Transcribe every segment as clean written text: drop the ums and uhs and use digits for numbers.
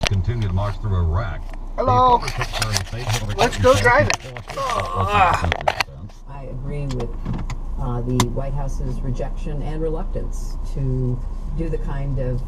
continued march through Iraq. Hello. Let's go driving. I agree with the White House's rejection and reluctance to do the kind of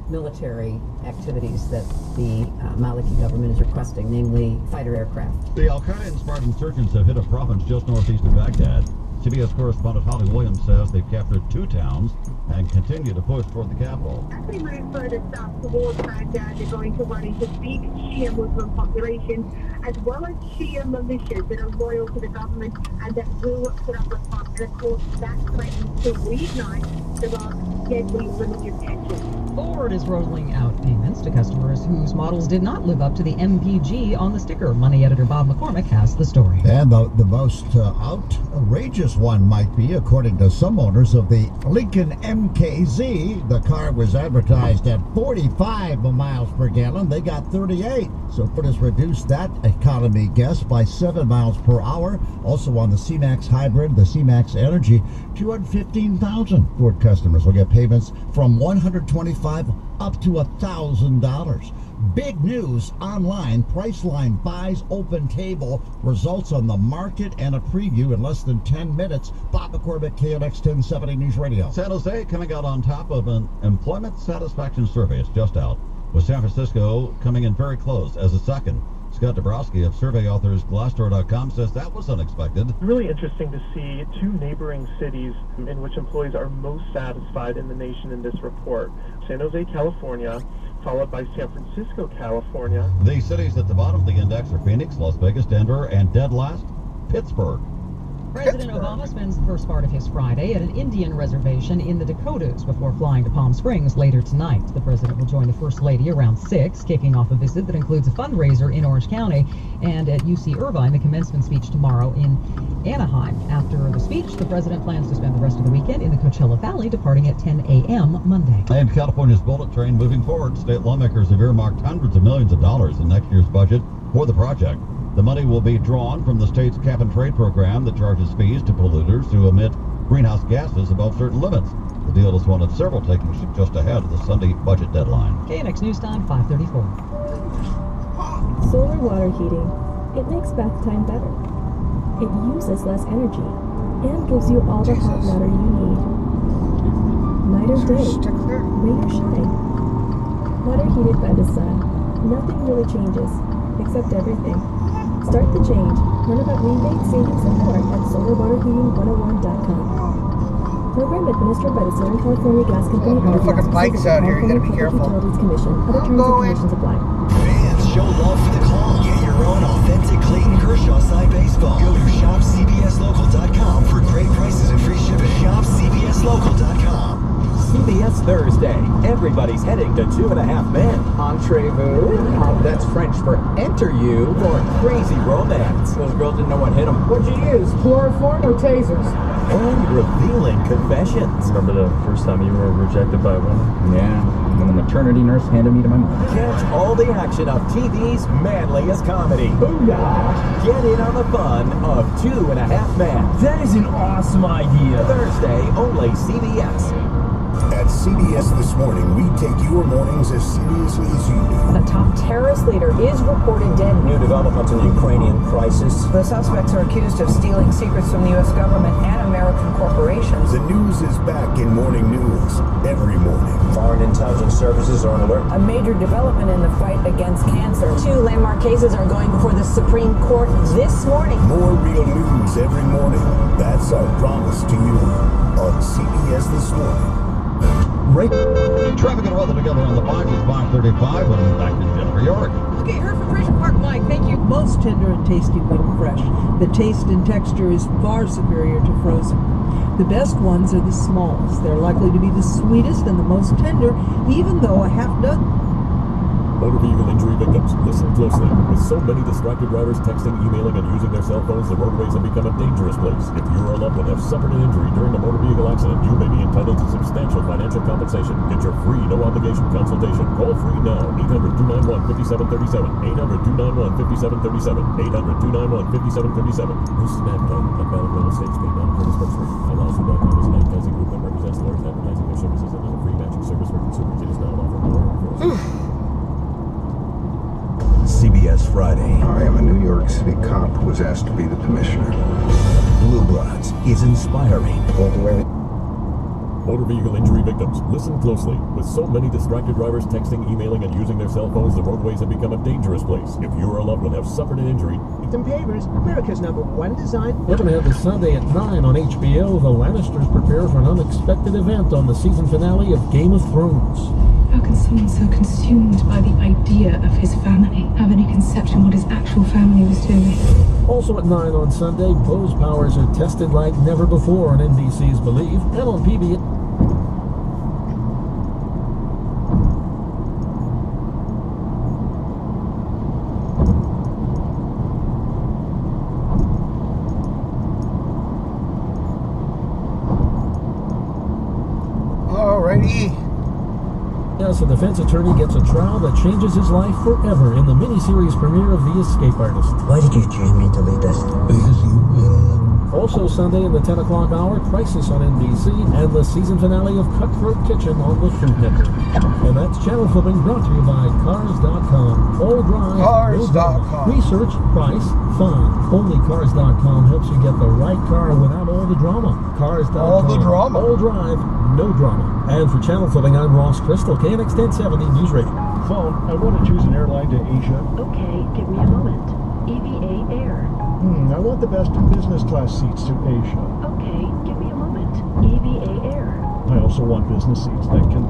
military activities that the Maliki government is requesting, namely fighter aircraft. The Al-Qaeda-inspired insurgents have hit a province just northeast of Baghdad. CBS correspondent Holly Williams says they've captured 2 towns and continue to push toward the capital. As they move further south towards Baghdad, they're going to run into big Shia Muslim populations, as well as Shia militias that are loyal to the government and that will put up a fight. And of course, that threatens to reignite Iraq's deadly religious tensions. Ford is rolling out payments to customers whose models did not live up to the MPG on the sticker. Money editor Bob McCormick has the story. And the most outrageous one might be, according to some owners of the Lincoln MKZ, the car was advertised at 45 miles per gallon. They got 38. So Ford has reduced that economy guess by 7 miles per hour. Also on the C-Max Hybrid, the C-Max Energy, 215,000 Ford customers will get payments from $125 up to $1,000. Big news online. Priceline buys Open Table. Results on the market and a preview in less than 10 minutes. Bob McCormick, KNX 1070 News Radio. San Jose coming out on top of an employment satisfaction survey. It's just out, with San Francisco coming in very close as a second. Scott Dabrowski of survey authors Glassdoor.com says that was unexpected. Really interesting to see 2 neighboring cities in which employees are most satisfied in the nation in this report. San Jose, California, followed by San Francisco, California. The cities at the bottom of the index are Phoenix, Las Vegas, Denver, and dead last, Pittsburgh. President Obama spends the first part of his Friday at an Indian reservation in the Dakotas before flying to Palm Springs later tonight. The president will join the First Lady around 6, kicking off a visit that includes a fundraiser in Orange County, and at UC Irvine, the commencement speech tomorrow in Anaheim. After the speech, the president plans to spend the rest of the weekend in the Coachella Valley, departing at 10 a.m. Monday. And California's bullet train moving forward. State lawmakers have earmarked hundreds of millions of dollars in next year's budget for the project. The money will be drawn from the state's cap-and-trade program that charges fees to polluters who emit greenhouse gases above certain limits. The deal is one of several taking shape just ahead of the Sunday budget deadline. KNX News Time, 5:34. Solar water heating. It makes bath time better. It uses less energy and gives you all the hot water you need. Night or day, rain or shine. Water heated by the sun. Nothing really changes, except everything. Start the change. Learn about rebates, savings, and more at solarwaterheating101.com. Program administered by the Southern California Gas Company and the fucking bikes out here. You gotta be careful. Utilities Commission. Other terms and conditions apply. Fans, show love for the call. Get your own authentic Clayton Kershaw side baseball. Go to shopcbslocal.com for great prices and free shipping. Shopcbslocal.com. CBS Thursday. Everybody's heading to 2.5 Men. Entrez-vous. That's French for enter you for a crazy romance. Those girls didn't know what hit them. What'd you use? Chloroform or tasers? And revealing confessions. Remember the first time you were rejected by a woman? Yeah, when the maternity nurse handed me to my mom. Catch all the action of TV's manliest comedy. Booyah! Get in on the fun of 2.5 Men. That is an awesome idea. Thursday, only CBS. At CBS This Morning, we take your mornings as seriously as you do. A top terrorist leader is reported dead. New developments in the Ukrainian crisis. The suspects are accused of stealing secrets from the U.S. government and American corporations. The news is back in Morning News every morning. Foreign intelligence services are on alert. A major development in the fight against cancer. 2 landmark cases are going before the Supreme Court this morning. More real news every morning. That's our promise to you on CBS This Morning. Right. Traffic and weather together on the 5 is 5:35 and back to Jennifer York. Okay, heard from Fraser Park Mike. Thank you. Most tender and tasty when fresh. The taste and texture is far superior to frozen. The best ones are the smalls. They're likely to be the sweetest and the most tender, even though a half dozen. Motor vehicle injury victims, listen closely. With so many distracted drivers texting, emailing, and using their cell phones, the roadways have become a dangerous place. If you or a loved one have suffered an injury during a motor vehicle accident, you may be entitled to substantial financial compensation. Get your free, no-obligation consultation. Call free now. 800-291-5737. 800-291-5737. 800-291-5737. This is Matt Gunn of Battle Real Estate Street, Mount Curtis, Pittsburgh. Allows.com is an advertising group that represents large advertising their services and is a free matching service for consumers. It is not offered more. last Friday. I am a New York City cop who was asked to be the commissioner. Blue Bloods is inspiring. Motor vehicle injury victims, listen closely. With so many distracted drivers texting, emailing, and using their cell phones, the roadways have become a dangerous place. If you or a loved one have suffered an injury, Victim Pavers, America's #1 design. We're going to have this Sunday at 9 on HBO. The Lannisters prepare for an unexpected event on the season finale of Game of Thrones. How can someone so consumed by the idea of his family have any conception what his actual family was doing? Also at 9 on Sunday, Bo's powers are tested like never before on NBC's Believe and on PBS. Alrighty. Yes, a defense attorney gets a trial that changes his life forever in the miniseries premiere of The Escape Artist. Why did you choose me to lead this? Because you will. Also Sunday in the 10 o'clock hour, Crisis on NBC, and the season finale of Cutthroat Kitchen on the Food Network. And that's channel flipping brought to you by Cars.com. All drive, Cars.com. Research, price, fine. Only Cars.com helps you get the right car without all the drama. Cars.com. All the drama. All drive, no drama. And for channel flipping, I'm Ross Crystal, KNX 1070 News Radio. Phone, I want to choose an airline to Asia. Okay, give me a moment. EVA Air. I want the best business class seats to Asia. Okay, give me a moment. EVA Air. I also want business seats that can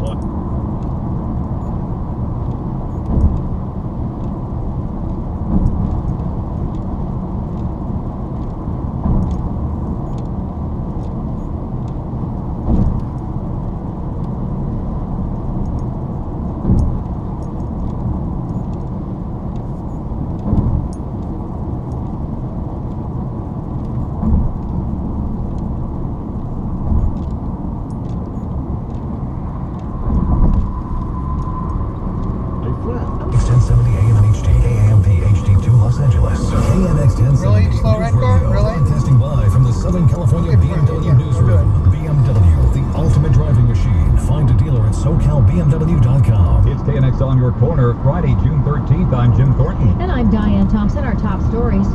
on your corner, Friday, June 13th. I'm Jim Thornton. And I'm Diane Thompson. Our top stories.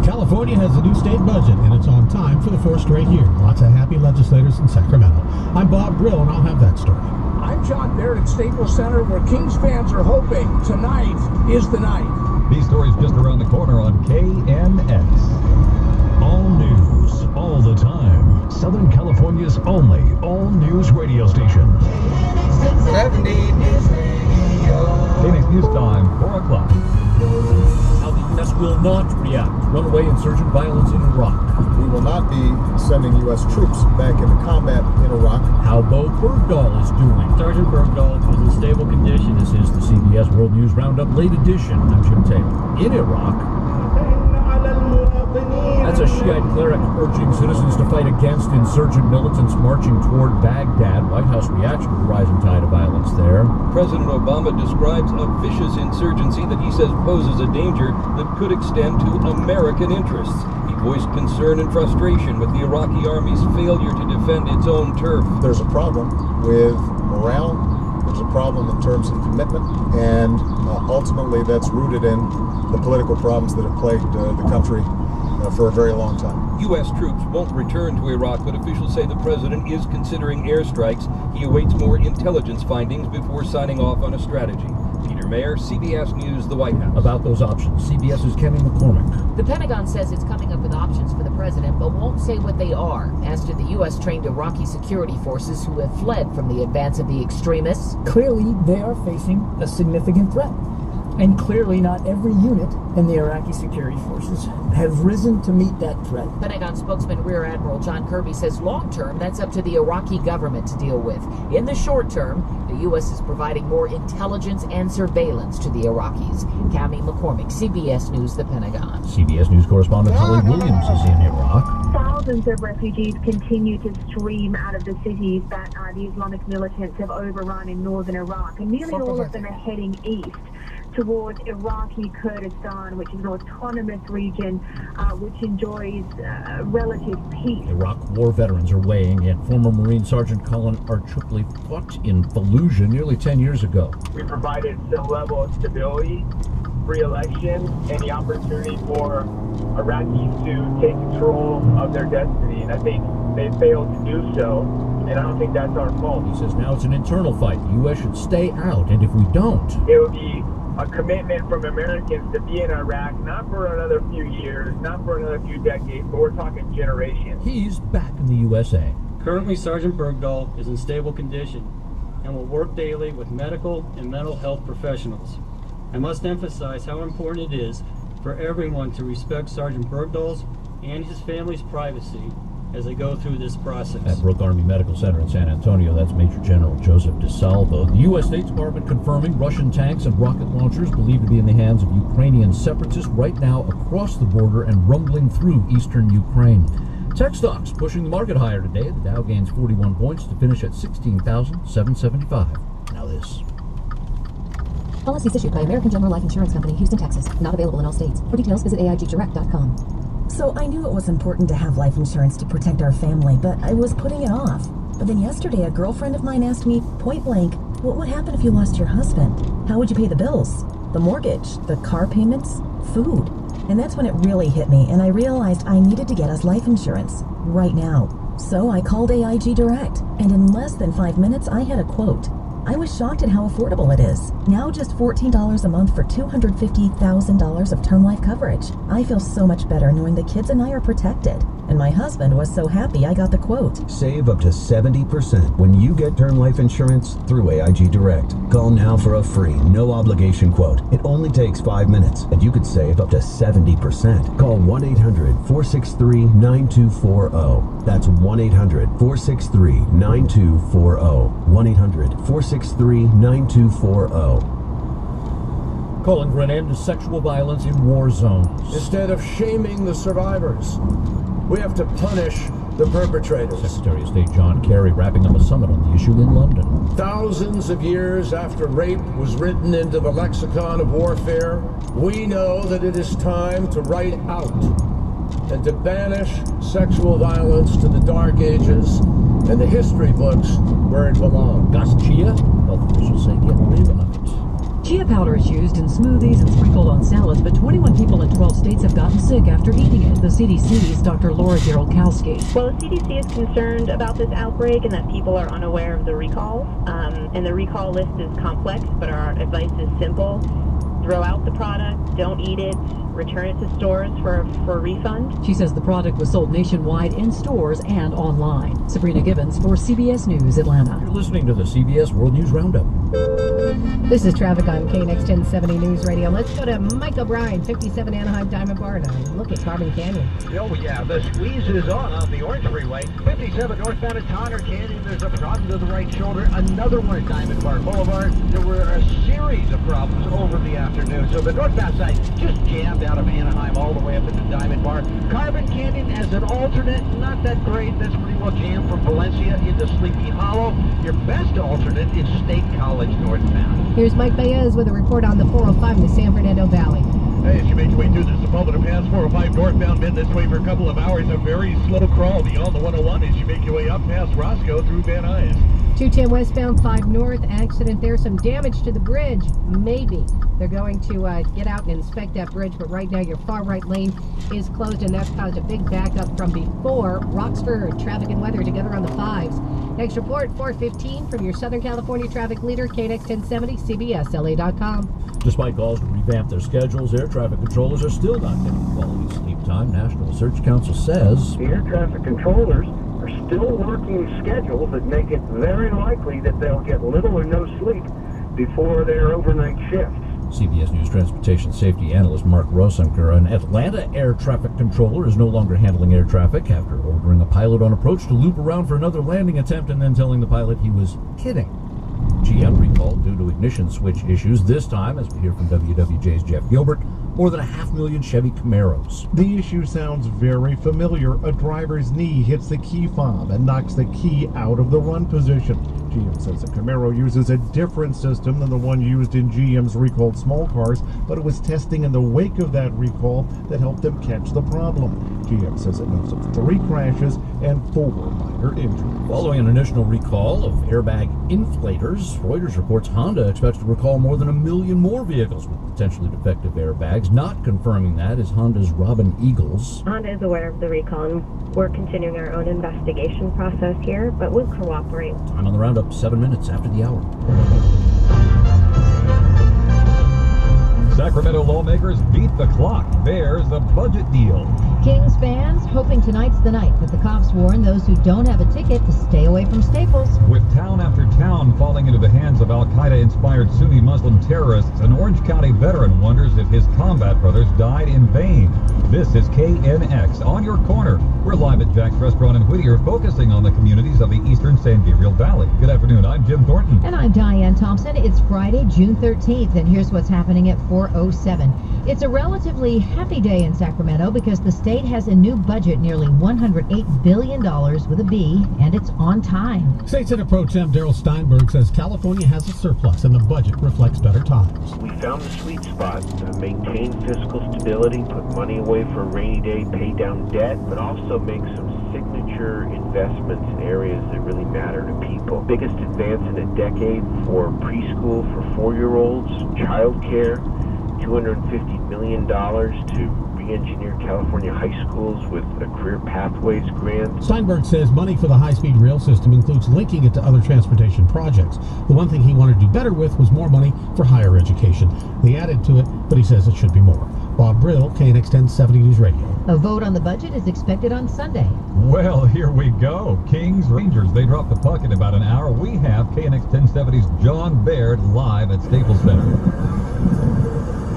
California has a new state budget, and it's on time for the first straight year. Lots of happy legislators in Sacramento. I'm Bob Brill, and I'll have that story. I'm John Barrett at Staples Center, where Kings fans are hoping tonight is the night. These stories just around the corner on KNX. all news, all the time. Southern California's only all-news radio station. 70 News Radio. KNX News Time, 4 o'clock. How the U.S. will not react to runaway insurgent violence in Iraq. We will not be sending U.S. troops back into combat in Iraq. How Bo Bergdahl is doing. Sergeant Bergdahl is in stable condition. This is the CBS World News Roundup Late Edition. I'm Jim Taylor. In Iraq, that's a Shiite cleric urging citizens to fight against insurgent militants marching toward Baghdad. White House reaction to the rising tide of violence there. President Obama describes a vicious insurgency that he says poses a danger that could extend to American interests. He voiced concern and frustration with the Iraqi army's failure to defend its own turf. There's a problem with morale. There's a problem in terms of commitment, and ultimately that's rooted in the political problems that have plagued the country for a very long time. U.S. troops won't return to Iraq, but officials say the president is considering airstrikes. He awaits more intelligence findings before signing off on a strategy. Peter Mayer, CBS News, the White House. About those options, CBS's Kenny McCormick. The Pentagon says it's coming up with options for the president, but won't say what they are, as to the U.S.-trained Iraqi security forces who have fled from the advance of the extremists. Clearly, they are facing a significant threat. And clearly not every unit in the Iraqi security forces have risen to meet that threat. Pentagon spokesman Rear Admiral John Kirby says long-term, that's up to the Iraqi government to deal with. In the short term, the U.S. is providing more intelligence and surveillance to the Iraqis. Cami McCormick, CBS News, the Pentagon. CBS News correspondent Holly Williams is in Iraq. Thousands of refugees continue to stream out of the cities that the Islamic militants have overrun in northern Iraq, and nearly all of them are heading east towards Iraqi Kurdistan, which is an autonomous region which enjoys relative peace. Iraq war veterans are weighing in. Former Marine Sergeant Colin Archukli fought in Fallujah nearly 10 years ago. We provided some level of stability free election and the opportunity for Iraqis to take control of their destiny. And I think they failed to do so, and I don't think that's our fault. He says now it's an internal fight. The U.S. should stay out, and if we don't... It would be a commitment from Americans to be in Iraq, not for another few years, not for another few decades, but we're talking generations. He's back in the USA. Currently, Sergeant Bergdahl is in stable condition and will work daily with medical and mental health professionals. I must emphasize how important it is for everyone to respect Sergeant Bergdahl's and his family's privacy as they go through this process. At Brooke Army Medical Center in San Antonio, that's Major General Joseph DeSalvo. The U.S. State Department confirming Russian tanks and rocket launchers believed to be in the hands of Ukrainian separatists right now across the border and rumbling through eastern Ukraine. Tech stocks pushing the market higher today. The Dow gains 41 points to finish at 16,775. Now this. Policies issued by American General Life Insurance Company, Houston, Texas. Not available in all states. For details, visit AIGdirect.com. So I knew it was important to have life insurance to protect our family, but I was putting it off. But then yesterday, a girlfriend of mine asked me, point blank, what would happen if you lost your husband? How would you pay the bills? The mortgage? The car payments? Food? And that's when it really hit me, and I realized I needed to get us life insurance. Right now. So I called AIG Direct, and in less than 5 minutes, I had a quote. I was shocked at how affordable it is. Now just $14 a month for $250,000 of term life coverage. I feel so much better knowing the kids and I are protected. And my husband was so happy I got the quote. Save up to 70% when you get term life insurance through AIG Direct. Call now for a free, no obligation quote. It only takes 5 minutes, and you could save up to 70%. Call 1-800-463-9240. That's 1-800-463-9240. 1-800-463-9240. Calling for an end to sexual violence in war zones. Instead of shaming the survivors, we have to punish the perpetrators. Secretary of State John Kerry wrapping up a summit on the issue in London. Thousands of years after rape was written into the lexicon of warfare, we know that it is time to write out and to banish sexual violence to the dark ages and the history books where it belongs. Gus Chia, health officials say get rid of it. Chia powder is used in smoothies and sprinkled on salads, but 21 people in 12 states have gotten sick after eating it. The CDC's Dr. Laura Gerald-Kowski. Well, the CDC is concerned about this outbreak and that people are unaware of the recalls. And the recall list is complex, but our advice is simple. Throw out the product, don't eat it, return it to stores for a refund. She says the product was sold nationwide in stores and online. Sabrina Gibbons for CBS News, Atlanta. You're listening to the CBS World News Roundup. This is traffic on KNX 1070 News Radio. Let's go to Mike O'Brien, 57 Anaheim Diamond Bar, and a look at Carbon Canyon. Oh yeah, the squeeze is on the Orange Freeway. 57 northbound at Tonner Canyon. There's a problem to the right shoulder. Another one at Diamond Bar Boulevard. There were a series of problems over the afternoon. So the northbound side just jammed out of Anaheim all the way up into Diamond Bar. Carbon Canyon as an alternate, not that great. That's pretty well jammed from Valencia into Sleepy Hollow. Your best alternate is State College northbound. Here's Mike Baez with a report on the 405 in the San Fernando Valley. Hey, as you make your way through the Sepulveda Pass, 405 northbound, been this way for a couple of hours. A very slow crawl beyond the 101 as you make your way up past Roscoe through Van Nuys. 210 westbound, 5 north, accident there. Some damage to the bridge, maybe. They're going to get out and inspect that bridge, but right now your far right lane is closed, and that's caused a big backup from before. Roxford, traffic and weather together on the 5s. Next report, 4:15 from your Southern California traffic leader, KNX 1070, CBSLA.com. Despite calls to revamp their schedules, air traffic controllers are still not getting quality sleep time. National Search Council says the air traffic controllers are still working schedules that make it very likely that they'll get little or no sleep before their overnight shifts. CBS News transportation safety analyst Mark Rosenker, an Atlanta air traffic controller, is no longer handling air traffic after ordering a pilot on approach to loop around for another landing attempt and then telling the pilot he was kidding. GM recalled due to ignition switch issues. This time, as we hear from WWJ's Jeff Gilbert, more than 500,000 Chevy Camaros. The issue sounds very familiar. A driver's knee hits the key fob and knocks the key out of the run position. GM says the Camaro uses a different system than the one used in GM's recalled small cars, but it was testing in the wake of that recall that helped them catch the problem. GM says it knows of 3 crashes and 4 minor injuries. Following an initial recall of airbag inflators, Reuters reports Honda expects to recall more than 1 million more vehicles with potentially defective airbags. Not confirming that is Honda's Robin Eagles. Honda is aware of the recall, and we're continuing our own investigation process here, but we'll cooperate. I'm on the roundup 7 minutes after the hour. Sacramento lawmakers beat the clock. There's a budget deal. Kings fans hoping tonight's the night, but the cops warn those who don't have a ticket to stay away from Staples. With town after town falling into the hands of Al-Qaeda-inspired Sunni Muslim terrorists, an Orange County veteran wonders if his combat brothers died in vain. This is KNX On Your Corner. We're live at Jack's Restaurant in Whittier, focusing on the communities of the eastern San Gabriel Valley. Good afternoon, I'm Jim Thornton. And I'm Diane Thompson. It's Friday, June 13th, and here's what's happening at 4:07. It's a relatively happy day in Sacramento because the state has a new budget, nearly $108 billion with a B, and it's on time. State Senate Pro Tem Darrell Steinberg says California has a surplus and the budget reflects better times. We found the sweet spot to maintain fiscal stability, put money away for a rainy day, pay down debt, but also make some signature investments in areas that really matter to people. Biggest advance in a decade for preschool for 4-year-olds, childcare, $250 million to re-engineer California high schools with a Career Pathways grant. Steinberg says money for the high-speed rail system includes linking it to other transportation projects. The one thing he wanted to do better with was more money for higher education. They added to it, but he says it should be more. Bob Brill, KNX 1070 News Radio. A vote on the budget is expected on Sunday. Well, here we go. Kings Rangers, they drop the puck in about an hour. We have KNX 1070's John Baird live at Staples Center.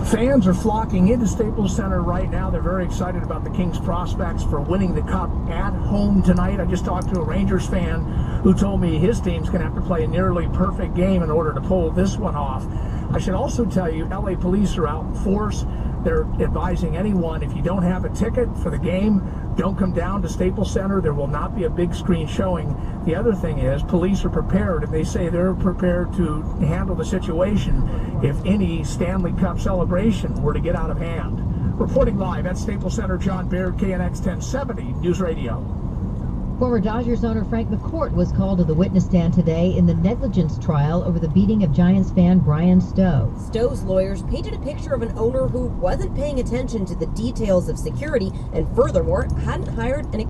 Fans are flocking into Staples Center right now. They're very excited about the Kings' prospects for winning the Cup at home tonight. I just talked to a Rangers fan who told me his team's going to have to play a nearly perfect game in order to pull this one off. I should also tell you, LA police are out in force. They're advising anyone, if you don't have a ticket for the game, don't come down to Staples Center. There will not be a big screen showing. The other thing is, police are prepared, and they say they're prepared to handle the situation if any Stanley Cup celebration were to get out of hand. Reporting live at Staples Center, John Baird, KNX 1070 News Radio. Former Dodgers owner Frank McCourt was called to the witness stand today in the negligence trial over the beating of Giants fan Brian Stowe. Stowe's lawyers painted a picture of an owner who wasn't paying attention to the details of security and furthermore hadn't hired an